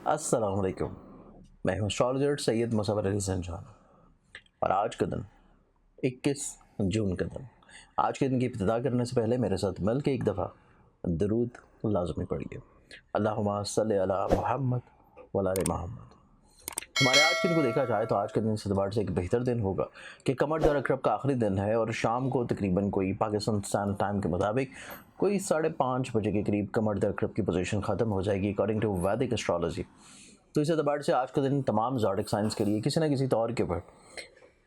अस्सलाम वालेकुम। मैं हूँ एस्ट्रोलॉजर सैयद मुसव्वर अली ज़ंजान और आज का दिन 21 जून का दिन। आज के दिन की इब्तिदा करने से पहले मेरे साथ मिल के एक दफ़ा दरूद लाज़मी पढ़िए। अल्लाहुम्मा सल्लि अला मुहम्मद व अला आलि मुहम्मद। हमारे आज के दिन को देखा जाए तो आज के दिन इस एतबार से एक बेहतर दिन होगा कि कमर दर अकरब का आखिरी दिन है और शाम को तकरीबन कोई पाकिस्तान स्टैंडर्ड टाइम के मुताबिक कोई 5:30 बजे के करीब कमर दर अकरब की पोजीशन ख़त्म हो जाएगी अकॉर्डिंग टू वैदिक एस्ट्रोलॉजी। तो इस एतबार से आज का दिन तमाम ज़ोडिक साइंस के लिए किसी न किसी तौर के ऊपर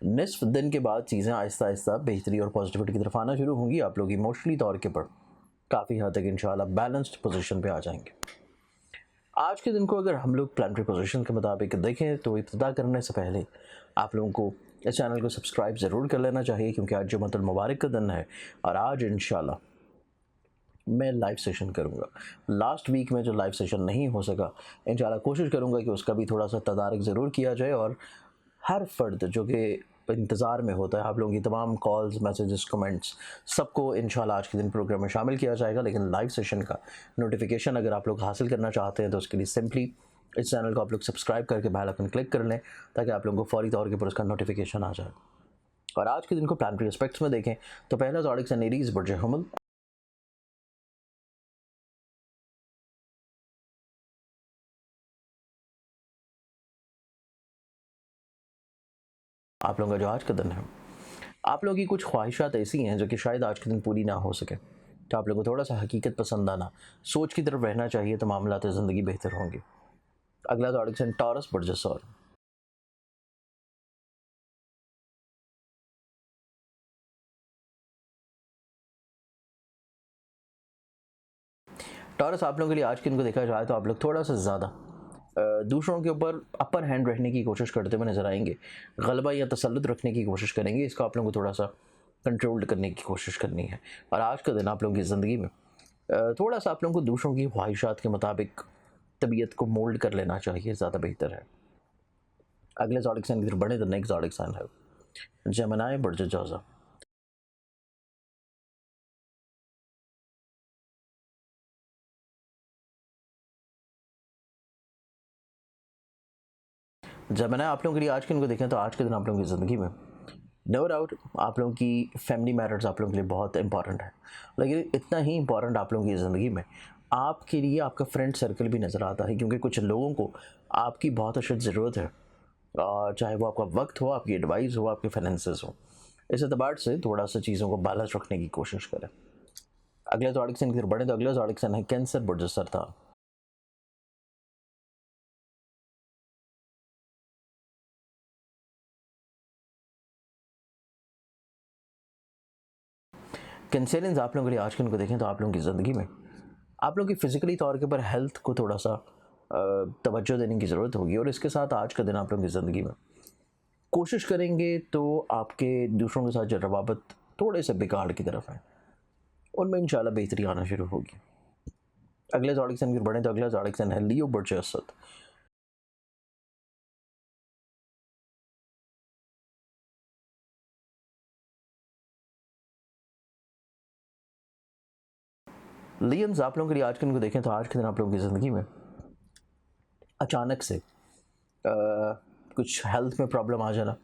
निस्फ दिन के बाद चीज़ें आहिस्ता आहिस्ता बेहतरी और पॉजिटिविटी की तरफ आना शुरू होंगी। आप लोग इमोशनली तौर के ऊपर काफ़ी हद तक इंशाल्लाह बैलेंस्ड पोजीशन पे आ जाएंगे। आज के दिन को अगर हम लोग प्लानिटरी पोजीशन के मुताबिक देखें तो इब्तिदा करने से पहले आप लोगों को इस चैनल को सब्सक्राइब ज़रूर कर लेना चाहिए क्योंकि आज जुम्मतुल मुबारक का दिन है और आज इंशाल्लाह मैं लाइव सेशन करूंगा। लास्ट वीक में जो लाइव सेशन नहीं हो सका, इंशाल्लाह कोशिश करूंगा कि उसका भी थोड़ा सा तदारक ज़रूर किया जाए और हर फ़र्द जो कि इंतज़ार में होता है, आप लोगों की तमाम कॉल्स, मैसेजेस, कमेंट्स सबको इंशाल्लाह आज के दिन प्रोग्राम में शामिल किया जाएगा। लेकिन लाइव सेशन का नोटिफिकेशन अगर आप लोग हासिल करना चाहते हैं तो उसके लिए सिंपली इस चैनल को आप लोग सब्सक्राइब करके बेल आइकन क्लिक कर लें ताकि आप लोगों को फौरी तौर के ऊपर उसका नोटिफिकेशन आ जाए। और आज के दिन को प्लानिटरी एस्पेक्ट्स में देखें तो पहला ज़ोडिक साइन एरीज़ बुर्ज हमल, आप लोगों का जो आज का दिन है, आप लोगों की कुछ ख्वाहिशात ऐसी हैं जो कि शायद आज के दिन पूरी ना हो सके, तो आप लोगों को थोड़ा सा हकीकत पसंद आना, सोच की तरफ रहना चाहिए तो मामलात ज़िंदगी बेहतर होंगे। अगला ज़ोडिक साइन टॉरस बुर्ज सौर। टॉरस आप लोगों के लिए आज के दिन को देखा जाए तो आप लोग थोड़ा सा ज़्यादा दूसरों के ऊपर अपर हैंड रहने की कोशिश करते हुए नज़र आएंगे, गलबा या तसल्लुत रखने की कोशिश करेंगे। इसको आप लोगों को थोड़ा सा कंट्रोल्ड करने की कोशिश करनी है। और आज का दिन आप लोगों की ज़िंदगी में थोड़ा सा आप लोगों को दूसरों की ख्वाहिशात के मुताबिक तबीयत को मोल्ड कर लेना चाहिए, ज़्यादा बेहतर है। अगले ज़ोडिक साइन की तरफ बढ़े तो नेक्स्ट ज़ोडिक साइन है जेमिनी बुर्ज जौज़ा। जेमिनी आप लोगों के लिए आज के दिन को देखें तो आज के दिन आप लोगों की ज़िंदगी में नो डाउट आप लोगों की फैमिली मैटर्स आप लोगों के लिए बहुत इंपॉर्टेंट है, लेकिन इतना ही इंपॉर्टेंट आप लोगों की ज़िंदगी में आपके लिए आपका फ्रेंड सर्कल भी नज़र आता है क्योंकि कुछ लोगों को आपकी बहुत अशद ज़रूरत है, चाहे वो आपका वक्त हो, आपकी एडवाइस हो, आपके फाइनेंसेस हो। इस एतबार से थोड़ा सा चीज़ों को बैलेंस रखने की कोशिश करें। अगले ज़ोडिक साइन की तरफ बढ़े तो अगला ज़ोडिक साइन है कैंसर बुर्ज सरतान। कैंसरियंस आप लोगों के लिए आज के दिन को देखें तो आप लोगों की ज़िंदगी में आप लोगों की फ़िज़िकली तौर के ऊपर हेल्थ को थोड़ा सा तवज्जो देने की ज़रूरत होगी और इसके साथ आज का दिन आप लोगों की ज़िंदगी में कोशिश करेंगे तो आपके दूसरों के साथ जो रवाबत थोड़े से बिगाड़ की तरफ है, उनमें इंशाल्लाह बेहतरी आना शुरू होगी। अगले ज़ोडिक साइन की बढ़ें तो अगला ज़ोडिक साइन है लियो बुर्ज असद। लियंस आप लोगों के लिए आज के दिन को देखें तो आज के दिन आप लोगों की ज़िंदगी में अचानक से कुछ हेल्थ में प्रॉब्लम आ जाना,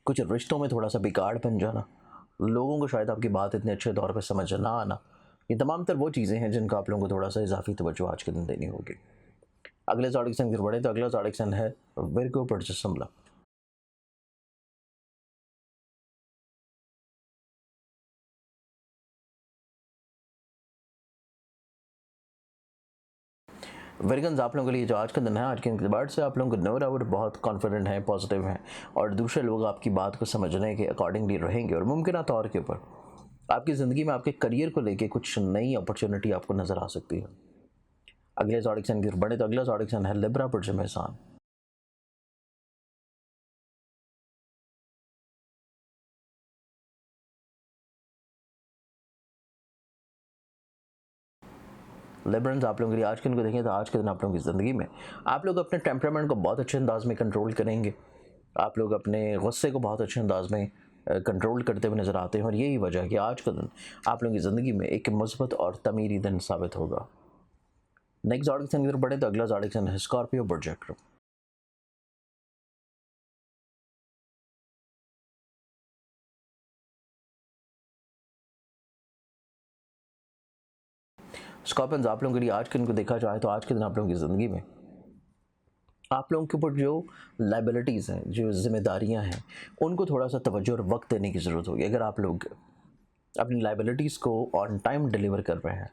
कुछ रिश्तों में थोड़ा सा बिगाड़ बन जाना, लोगों को शायद आपकी बात इतने अच्छे तौर पे समझ ना आना, ये तमाम तर वो चीज़ें हैं जिनका आप लोगों को थोड़ा सा इजाफी तवज्जो आज के दिन देनी होगी। अगले ज़ोडिक साइन की तरफ बढ़ें तो अगला ज़ोडिक साइन है विर्गो बुर्ज शिमला। विर्गन्स आप लोगों के लिए जो आज का दिन है, आज के एतबार से आप लोगों को नो डाउट बहुत कॉन्फिडेंट हैं, पॉजिटिव हैं और दूसरे लोग आपकी बात को समझने के अकॉर्डिंगली रहेंगे और मुमकिन तौर के ऊपर आपकी ज़िंदगी में आपके करियर को लेके कुछ नई अपॉर्चुनिटी आपको नज़र आ सकती है। अगले ज़ोडिक साइन की तरफ बढ़े तो अगला ज़ोडिक साइन है लिब्रा बुर्ज मेहसान। लिब्रन्स आप लोगों के लिए आज के दिन को देखें तो आज के दिन आप लोगों की ज़िंदगी में आप लोग अपने टेम्परामेंट को बहुत अच्छे अंदाज में कंट्रोल करेंगे, आप लोग अपने गुस्से को बहुत अच्छे अंदाज में कंट्रोल करते हुए नज़र आते हैं और यही वजह है कि आज का दिन आप लोगों की ज़िंदगी में एक मुस्बत और तमीरी दिन साबित होगा। नेक्स्ट ज़ोडिएक साइन की तरफ बढ़े तो अगला ज़ोडिएक साइन है स्कॉर्पियो प्रोजेक्टर। स्कॉर्पियंस, आप लोगों के लिए आज के दिन को देखा जाए तो आज के दिन आप लोगों की ज़िंदगी में आप लोगों के ऊपर जो लाइबिलिटीज़ हैं, जो ज़िम्मेदारियाँ हैं, उनको थोड़ा सा तवज्जो और वक्त देने की ज़रूरत होगी। अगर आप लोग अपनी लाइबिलिटीज़ को ऑन टाइम डिलीवर कर रहे हैं,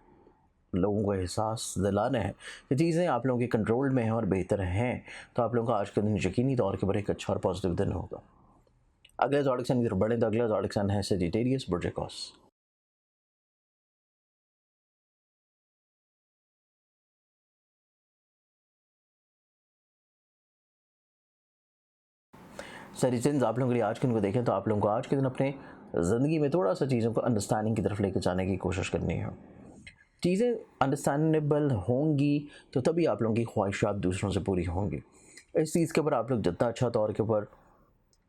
लोगों को एहसास दिलाना है कि चीज़ें आप लोगों के कंट्रोल में हैं और बेहतर हैं, तो आप लोगों का आज का दिन यकीनी तौर के ऊपर एक अच्छा और पॉजिटिव दिन होगा। अगले ज़ोडिएक साइन की तरफ बढ़ें तो अगला ज़ोडिएक साइन है सजिटेरियस बुर्जिकॉस। सजिटेरियंस, आप लोगों के लिए आज के दिन को देखें तो आप लोगों को आज के दिन अपने ज़िंदगी में थोड़ा सा चीज़ों को अंडरस्टैंडिंग की तरफ लेकर जाने की कोशिश करनी है। चीज़ें अंडरस्टैंडेबल होंगी तो तभी आप लोगों की ख्वाहिशात दूसरों से पूरी होंगी। इस चीज़ के ऊपर आप लोग जितना अच्छा तौर के ऊपर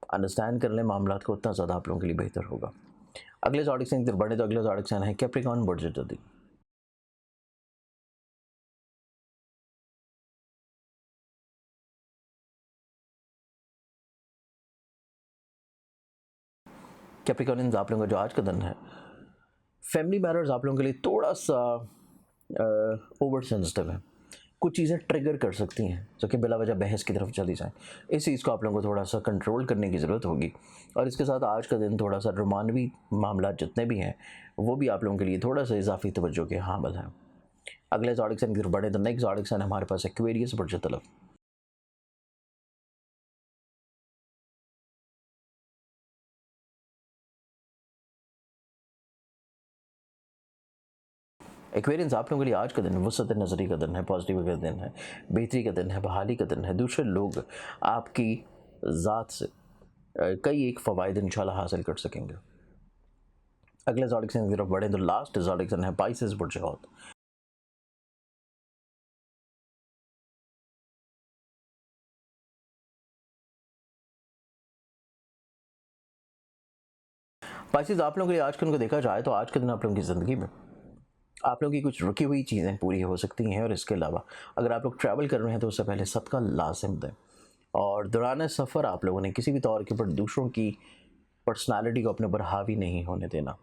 अंडरस्टैंड कर लें मामलात को, उतना ज़्यादा आप लोगों के लिए बेहतर होगा। अगले ज़ोडिएक साइन की तरफ बढ़े तो अगला ज़ोडिएक साइन है कैप्रिकॉर्न बुर्जियोदी। कैप्रिकॉर्नियंस, आप लोगों का जो आज का दिन है, फैमिली मैटर्स आप लोगों के लिए थोड़ा सा ओवर सेंसिटिव है। कुछ चीज़ें ट्रिगर कर सकती हैं जो कि बिला वजह बहस की तरफ चली जाएँ। इस चीज़ को आप लोगों को थोड़ा सा कंट्रोल करने की ज़रूरत होगी और इसके साथ आज का दिन थोड़ा सा रोमानवी मामला जितने भी हैं, वो भी आप लोगों के लिए थोड़ा सा इजाफी तवज्जो के हामिल हैं। अगले ज़ोडिएक साइन की तरफ बढ़े तो नेक्स्ट ज़ोडिएक साइन हमारे पास एक्वेरियस बुर्ज तलब। एक्वेरियंस, आप लोगों के लिए आज का दिन वसत नज़री का दिन है, पॉजिटिव का दिन है, बेहतरी का दिन है, बहाली का दिन है। दूसरे लोग आपकी ज़ात से कई एक फ़वाइद इंशाल्लाह हासिल कर सकेंगे। अगले ज़ोडिएक साइन की तरफ बढ़ें तो लास्ट ज़ोडिएक साइन है पाइसेस बुर्ज हौत। पाइसेस, आप लोगों के लिए आज के दिन को देखा जाए तो आज के दिन आप लोगों की ज़िंदगी में आप लोगों की कुछ रुकी हुई चीज़ें पूरी हो सकती हैं और इसके अलावा अगर आप लोग ट्रैवल कर रहे हैं तो उससे पहले सदका लाज़िम दें और दौरान सफ़र आप लोगों ने किसी भी तौर के ऊपर दूसरों की पर्सनालिटी को अपने ऊपर हावी नहीं होने देना,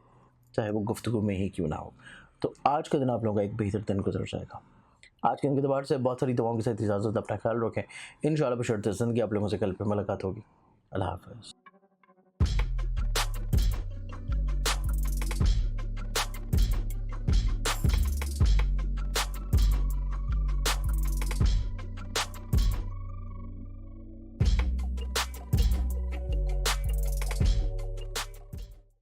चाहे वो गुफ्तगू में ही क्यों ना हो। तो आज का दिन आप लोगों का एक बेहतर दिन गुजर जाएगा। आज के दिन के अतबार से बहुत सारी दुआओं के साथ इजाज़त, अपना ख्याल रखें। इंशाअल्लाह बशर्ते ज़िंदगी आप लोगों से कल पे मुलाकात होगी। अल्लाह हाफ़िज़।